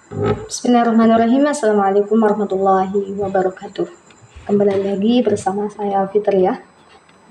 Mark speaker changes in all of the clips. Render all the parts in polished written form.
Speaker 1: Bismillahirrahmanirrahim. Assalamualaikum warahmatullahi wabarakatuh. Kembali lagi bersama saya Fitria.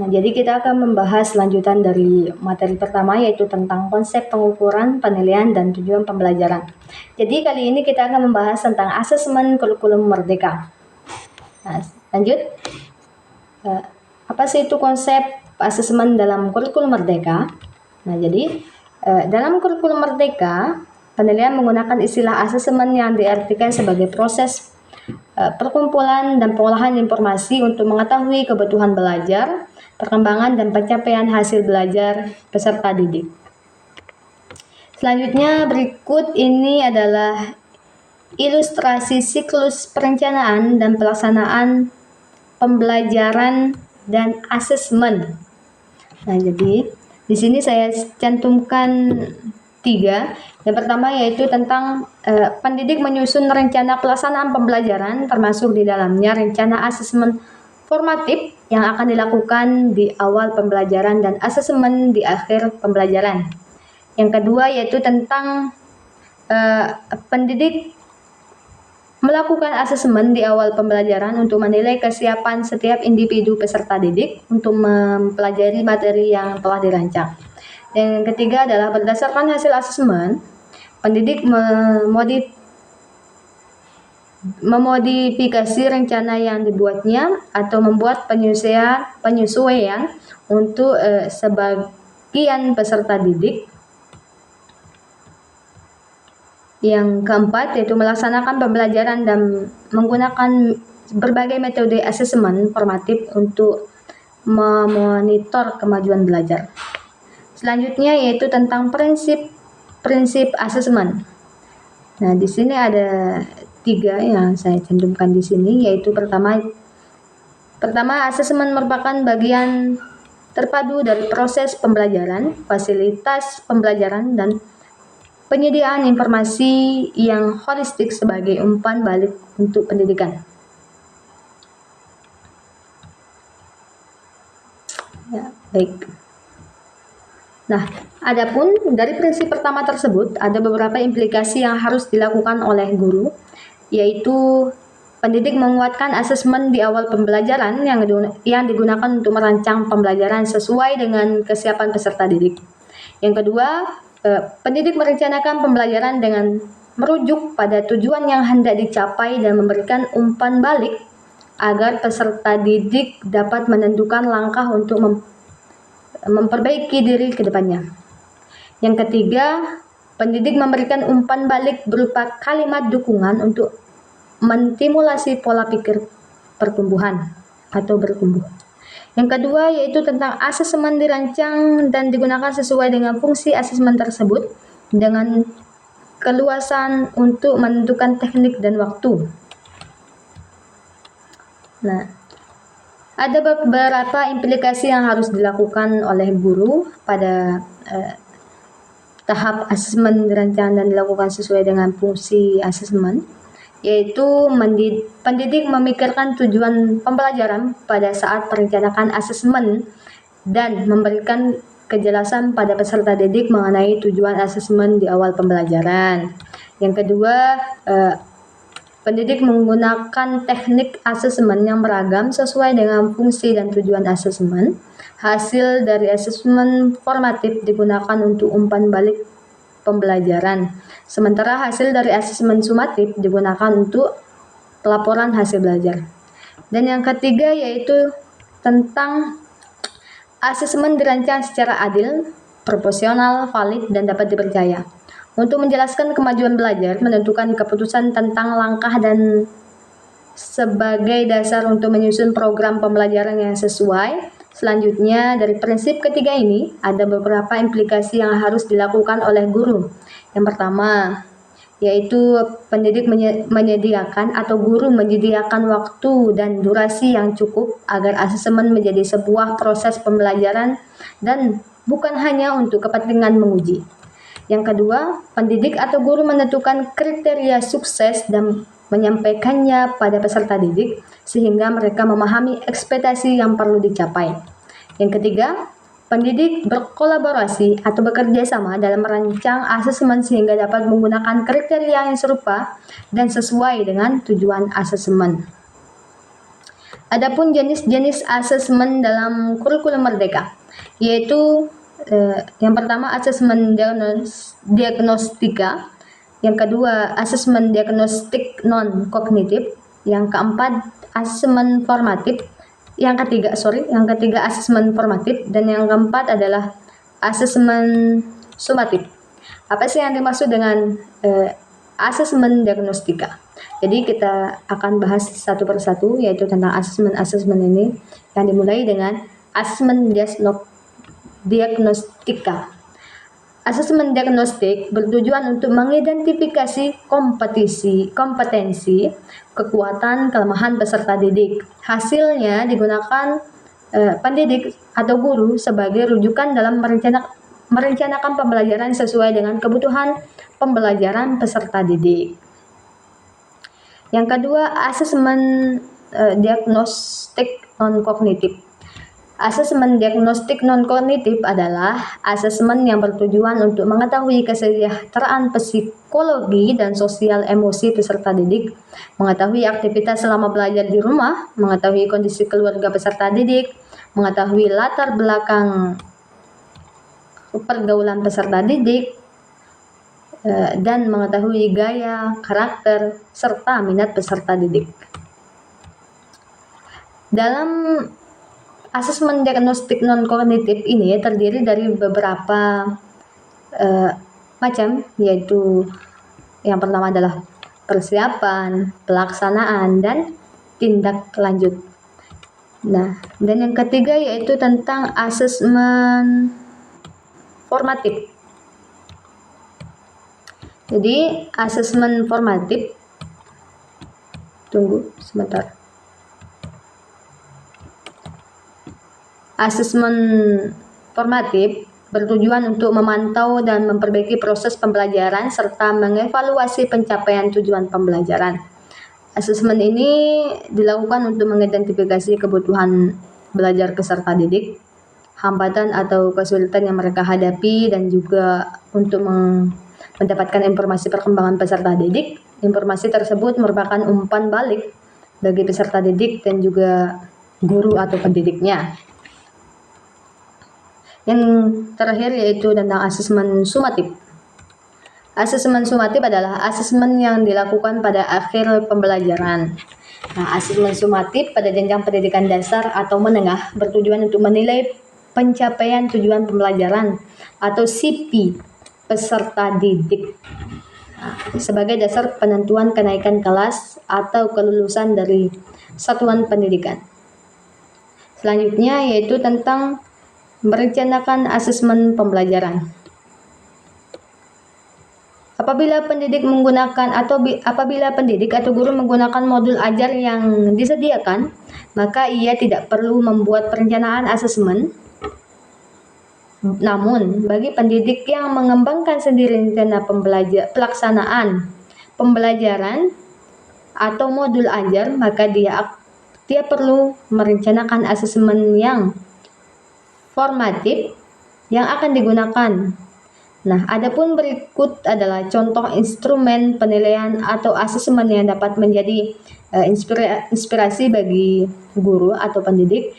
Speaker 1: Nah, jadi kita akan membahas lanjutan dari materi pertama, yaitu tentang konsep pengukuran, penilaian, dan tujuan pembelajaran. Jadi kali ini kita akan membahas tentang asesmen kurikulum merdeka. Nah, lanjut. Apa sih itu konsep asesmen dalam kurikulum merdeka? Nah, jadi dalam kurikulum merdeka, penilaian menggunakan istilah asesmen yang diartikan sebagai proses perkumpulan dan pengolahan informasi untuk mengetahui kebutuhan belajar, perkembangan dan pencapaian hasil belajar peserta didik. Selanjutnya berikut ini adalah ilustrasi siklus perencanaan dan pelaksanaan pembelajaran dan asesmen. Nah, jadi di sini saya cantumkan 3. Yang pertama yaitu tentang pendidik menyusun rencana pelaksanaan pembelajaran, termasuk di dalamnya rencana asesmen formatif yang akan dilakukan di awal pembelajaran dan asesmen di akhir pembelajaran. Yang kedua yaitu tentang pendidik melakukan asesmen di awal pembelajaran untuk menilai kesiapan setiap individu peserta didik untuk mempelajari materi yang telah dirancang. Dan yang ketiga adalah berdasarkan hasil asesmen, pendidik memodifikasi rencana yang dibuatnya atau membuat penyesuaian untuk sebagian peserta didik. Yang keempat yaitu melaksanakan pembelajaran dan menggunakan berbagai metode asesmen formatif untuk memonitor kemajuan belajar. Selanjutnya yaitu tentang prinsip asesmen. Nah, di sini ada 3 yang saya cantumkan di sini, yaitu pertama asesmen merupakan bagian terpadu dari proses pembelajaran, fasilitas pembelajaran, dan penyediaan informasi yang holistik sebagai umpan balik untuk pendidikan. Ya, baik. Nah, adapun dari prinsip pertama tersebut ada beberapa implikasi yang harus dilakukan oleh guru, yaitu pendidik menguatkan asesmen di awal pembelajaran yang digunakan untuk merancang pembelajaran sesuai dengan kesiapan peserta didik. Yang kedua, pendidik merencanakan pembelajaran dengan merujuk pada tujuan yang hendak dicapai dan memberikan umpan balik agar peserta didik dapat menentukan langkah untuk memperbaiki diri ke depannya. Yang ketiga, pendidik memberikan umpan balik berupa kalimat dukungan untuk menstimulasi pola pikir pertumbuhan atau bertumbuh. Yang kedua yaitu tentang asesmen dirancang dan digunakan sesuai dengan fungsi asesmen tersebut dengan keluasan untuk menentukan teknik dan waktu. Nah, ada beberapa implikasi yang harus dilakukan oleh guru pada tahap asesmen dirancang dan dilakukan sesuai dengan fungsi asesmen, yaitu pendidik memikirkan tujuan pembelajaran pada saat perencanaan asesmen dan memberikan kejelasan pada peserta didik mengenai tujuan asesmen di awal pembelajaran. Yang kedua, pendidik menggunakan teknik asesmen yang beragam sesuai dengan fungsi dan tujuan asesmen. Hasil dari asesmen formatif digunakan untuk umpan balik pembelajaran, sementara hasil dari asesmen sumatif digunakan untuk pelaporan hasil belajar. Dan yang ketiga yaitu tentang asesmen dirancang secara adil, proporsional, valid, dan dapat dipercaya untuk menjelaskan kemajuan belajar, menentukan keputusan tentang langkah dan sebagai dasar untuk menyusun program pembelajaran yang sesuai. Selanjutnya, dari prinsip ketiga ini, ada beberapa implikasi yang harus dilakukan oleh guru. Yang pertama, yaitu pendidik menyediakan atau guru menyediakan waktu dan durasi yang cukup agar asesmen menjadi sebuah proses pembelajaran dan bukan hanya untuk kepentingan menguji. Yang kedua, pendidik atau guru menentukan kriteria sukses dan menyampaikannya pada peserta didik sehingga mereka memahami ekspektasi yang perlu dicapai. Yang ketiga, Pendidik berkolaborasi atau bekerja sama dalam merancang asesmen sehingga dapat menggunakan kriteria yang serupa dan sesuai dengan tujuan asesmen. Adapun jenis-jenis asesmen dalam kurikulum Merdeka, yaitu yang pertama asesmen diagnostika, yang kedua asesmen diagnostik non-kognitif, yang keempat asesmen formatif, yang ketiga asesmen formatif, dan yang keempat adalah asesmen sumatif. Apa sih yang dimaksud dengan asesmen diagnostika? Jadi kita akan bahas satu persatu, yaitu tentang asesmen ini, yang dimulai dengan asesmen diagnostika. Asesmen diagnostik bertujuan untuk mengidentifikasi kompetensi, kekuatan, kelemahan peserta didik. Hasilnya digunakan pendidik atau guru sebagai rujukan dalam merencanakan pembelajaran sesuai dengan kebutuhan pembelajaran peserta didik. Yang kedua, asesmen diagnostik non-kognitif. Asesmen diagnostik non-kognitif adalah asesmen yang bertujuan untuk mengetahui kesejahteraan psikologi dan sosial emosi peserta didik, mengetahui aktivitas selama belajar di rumah, mengetahui kondisi keluarga peserta didik, mengetahui latar belakang pergaulan peserta didik, dan mengetahui gaya, karakter, serta minat peserta didik. Dalam asesmen diagnostik non-kognitif ini terdiri dari beberapa macam, yaitu yang pertama adalah persiapan, pelaksanaan, dan tindak lanjut. Nah, dan yang ketiga yaitu tentang asesmen formatif. Jadi, asesmen formatif, tunggu sebentar. Asesmen formatif bertujuan untuk memantau dan memperbaiki proses pembelajaran serta mengevaluasi pencapaian tujuan pembelajaran. Asesmen ini dilakukan untuk mengidentifikasi kebutuhan belajar peserta didik, hambatan atau kesulitan yang mereka hadapi, dan juga untuk mendapatkan informasi perkembangan peserta didik. Informasi tersebut merupakan umpan balik bagi peserta didik dan juga guru atau pendidiknya. Yang terakhir yaitu tentang asesmen sumatif. Asesmen sumatif adalah asesmen yang dilakukan pada akhir pembelajaran. Nah, asesmen sumatif pada jenjang pendidikan dasar atau menengah bertujuan untuk menilai pencapaian tujuan pembelajaran atau CP peserta didik sebagai dasar penentuan kenaikan kelas atau kelulusan dari satuan pendidikan. Selanjutnya yaitu tentang merencanakan asesmen pembelajaran. Apabila pendidik atau guru menggunakan modul ajar yang disediakan, maka ia tidak perlu membuat perencanaan asesmen. Namun, bagi pendidik yang mengembangkan sendiri rencana pelaksanaan pembelajaran atau modul ajar, maka dia perlu merencanakan asesmen yang formatif yang akan digunakan. Nah, adapun berikut adalah contoh instrumen penilaian atau asesmen yang dapat menjadi inspirasi bagi guru atau pendidik,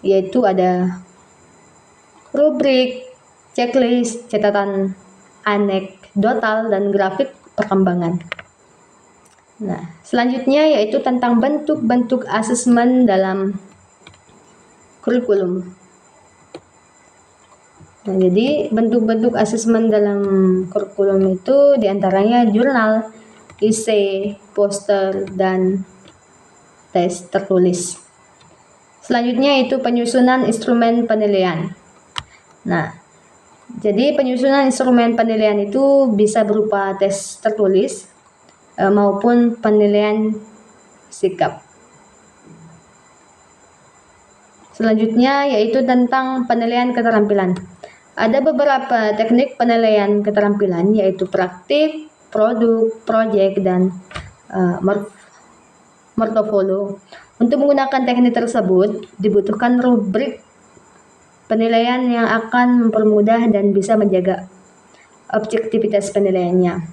Speaker 1: yaitu ada rubrik, checklist, catatan anekdotal, dan grafik perkembangan. Nah, selanjutnya yaitu tentang bentuk-bentuk asesmen dalam kurikulum. Nah, jadi bentuk-bentuk asesmen dalam kurikulum itu diantaranya jurnal, esai, poster, dan tes tertulis. Selanjutnya itu penyusunan instrumen penilaian. Nah, jadi penyusunan instrumen penilaian itu bisa berupa tes tertulis maupun penilaian sikap. Selanjutnya yaitu tentang penilaian keterampilan. Ada beberapa teknik penilaian keterampilan, yaitu praktik, produk, proyek, dan portofolio. Untuk menggunakan teknik tersebut dibutuhkan rubrik penilaian yang akan mempermudah dan bisa menjaga objektivitas penilaiannya.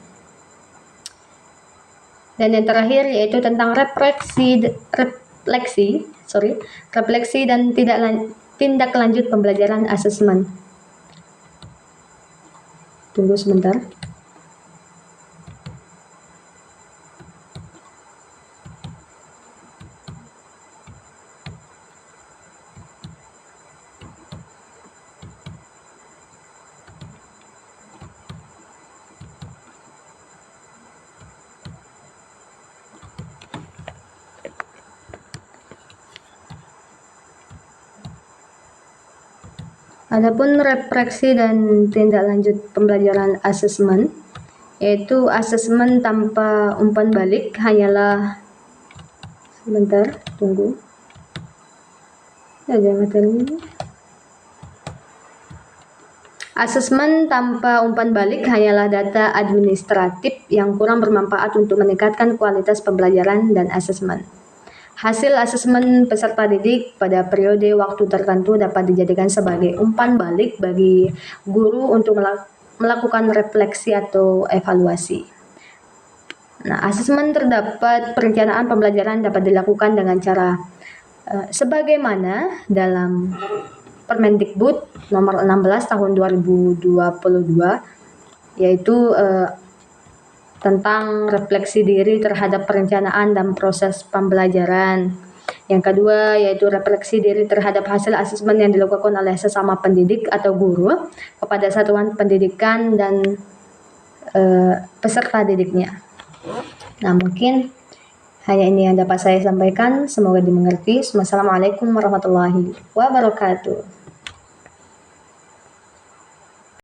Speaker 1: Dan yang terakhir yaitu tentang refleksi dan tindak lanjut pembelajaran asesmen. Tunggu sebentar. Adapun refleksi dan tindak lanjut pembelajaran asesmen, yaitu asesmen tanpa umpan balik hanyalah sebentar, tunggu. Ada materinya. Asesmen tanpa umpan balik hanyalah data administratif yang kurang bermanfaat untuk meningkatkan kualitas pembelajaran dan asesmen. Hasil asesmen peserta didik pada periode waktu tertentu dapat dijadikan sebagai umpan balik bagi guru untuk melakukan refleksi atau evaluasi. Nah, asesmen terdapat perencanaan pembelajaran dapat dilakukan dengan cara sebagaimana dalam Permendikbud nomor 16 tahun 2022, yaitu tentang refleksi diri terhadap perencanaan dan proses pembelajaran. Yang kedua yaitu refleksi diri terhadap hasil asesmen yang dilakukan oleh sesama pendidik atau guru kepada satuan pendidikan dan peserta didiknya. Nah, mungkin hanya ini yang dapat saya sampaikan. Semoga dimengerti. Wassalamualaikum warahmatullahi wabarakatuh.